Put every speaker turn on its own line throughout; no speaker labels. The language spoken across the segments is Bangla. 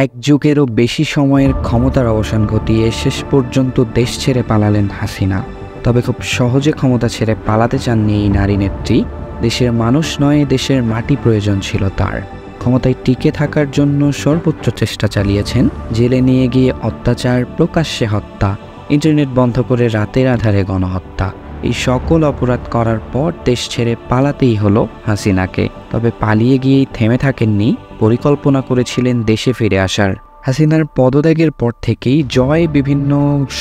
এক যুগেরও বেশি সময়ের ক্ষমতার অবসান ঘটিয়ে শেষ পর্যন্ত দেশ ছেড়ে পালালেন হাসিনা। তবে খুব সহজে ক্ষমতা ছেড়ে পালাতে চাননি এই নারী নেত্রী। দেশের মানুষ নয়, দেশের মাটি প্রয়োজন ছিল তার। ক্ষমতায় টিকে থাকার জন্য সর্বোচ্চ চেষ্টা চালিয়েছেন। জেলে নিয়ে গিয়ে অত্যাচার, প্রকাশ্যে হত্যা, ইন্টারনেট বন্ধ করে রাতের আধারে গণহত্যা, এই সকল অপরাধ করার পর দেশ ছেড়ে পালাতেই হলো হাসিনাকে। তবে পালিয়ে গিয়েই থেমে থাকেননি, পরিকল্পনা করেছিলেন দেশে ফিরে আসার। হাসিনার পদত্যাগের পর থেকেই জয় বিভিন্ন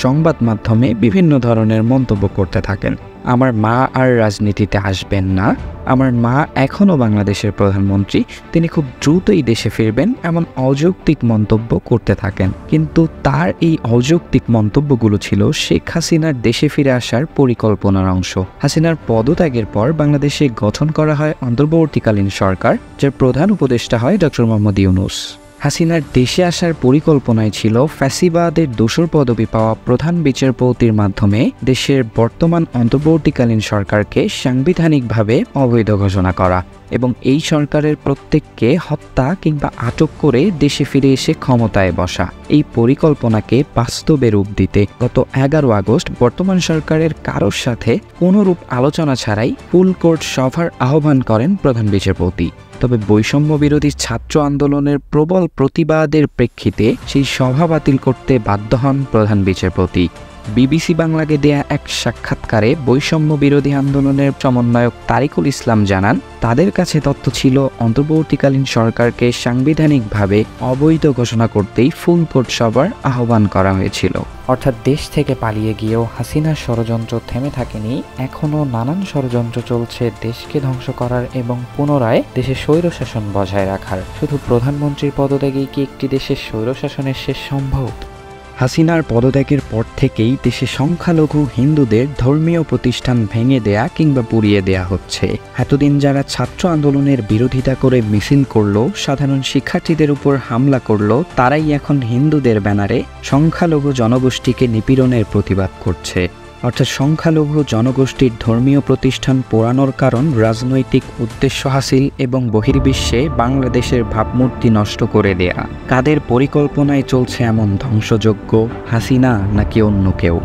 সংবাদ মাধ্যমে বিভিন্ন ধরনের মন্তব্য করতে থাকেন। আমার মা আর রাজনীতিতে আসবেন না, আমার মা এখনও বাংলাদেশের প্রধানমন্ত্রী, তিনি খুব দ্রুতই দেশে ফিরবেন, এমন অযৌক্তিক মন্তব্য করতে থাকেন। কিন্তু তার এই অযৌক্তিক মন্তব্যগুলো ছিল শেখ হাসিনার দেশে ফিরে আসার পরিকল্পনার অংশ। হাসিনার পদত্যাগের পর বাংলাদেশে গঠন করা হয় অন্তর্বর্তীকালীন সরকার, যার প্রধান উপদেষ্টা হয় ডক্টর মোহাম্মদ ইউনূস। হাসিনার দেশে আসার পরিকল্পনায় ছিল ফ্যাসিবাদের দোসর পদবি পাওয়া প্রধান বিচারপতির মাধ্যমে দেশের বর্তমান অন্তর্বর্তীকালীন সরকারকে সাংবিধানিকভাবে অবৈধ ঘোষণা করা এবং এই সরকারের প্রত্যেককে হত্যা কিংবা আটক করে দেশে ফিরে এসে ক্ষমতায় বসা। এই পরিকল্পনাকে বাস্তবে রূপ দিতে গত 11 আগস্ট বর্তমান সরকারের কারোর সাথে কোনোরূপ আলোচনা ছাড়াই ফুল কোর্ট সভার আহ্বান করেন প্রধান বিচারপতি। তবে বৈষম্য বিরোধী ছাত্র আন্দোলনের প্রবল প্রতিবাদের প্রেক্ষিতে সেই সভা বাতিল করতে বাধ্য হন প্রধান বিচারপতি। বিবিসি বাংলাকে দেয়া এক সাক্ষাৎকারে বৈষম্য বিরোধী আন্দোলনের সমন্বয়ক তারিকুল ইসলাম জানান, তাদের কাছে তথ্য ছিল অন্তর্বর্তীকালীন সরকারকে সাংবিধানিকভাবে অবৈধ ঘোষণা করতেই ফুল কোর্ট সভার আহ্বান করা হয়েছিল। অর্থাৎ দেশ থেকে পালিয়ে গিয়েও হাসিনার ষড়যন্ত্র থেমে থাকেনি, এখনও নানান ষড়যন্ত্র চলছে দেশকে ধ্বংস করার এবং পুনরায় দেশে স্বৈরশাসন বজায় রাখার। শুধু প্রধানমন্ত্রীর পদত্যাগেই কি একটি দেশের স্বৈরশাসনের শেষ সম্ভব? হাসিনার পদত্যাগের পর থেকেই দেশে সংখ্যালঘু হিন্দুদের ধর্মীয় প্রতিষ্ঠান ভেঙে দেয়া কিংবা পুড়িয়ে দেয়া হচ্ছে। এতদিন যারা ছাত্র আন্দোলনের বিরোধিতা করে মিছিল করলো, সাধারণ শিক্ষার্থীদের উপর হামলা করলো, তারাই এখন হিন্দুদের ব্যানারে সংখ্যালঘু জনগোষ্ঠীকে নিপীড়নের প্রতিবাদ করছে। অর্থাৎ সংখ্যালঘু জনগোষ্ঠীর ধর্মীয় প্রতিষ্ঠান পোড়ানোর কারণ রাজনৈতিক উদ্দেশ্য হাসিল এবং বহির্বিশ্বে বাংলাদেশের ভাবমূর্তি নষ্ট করে দেয়া। কাদের পরিকল্পনায় চলছে এমন ধ্বংসযজ্ঞ? হাসিনা নাকি অন্য কেউ?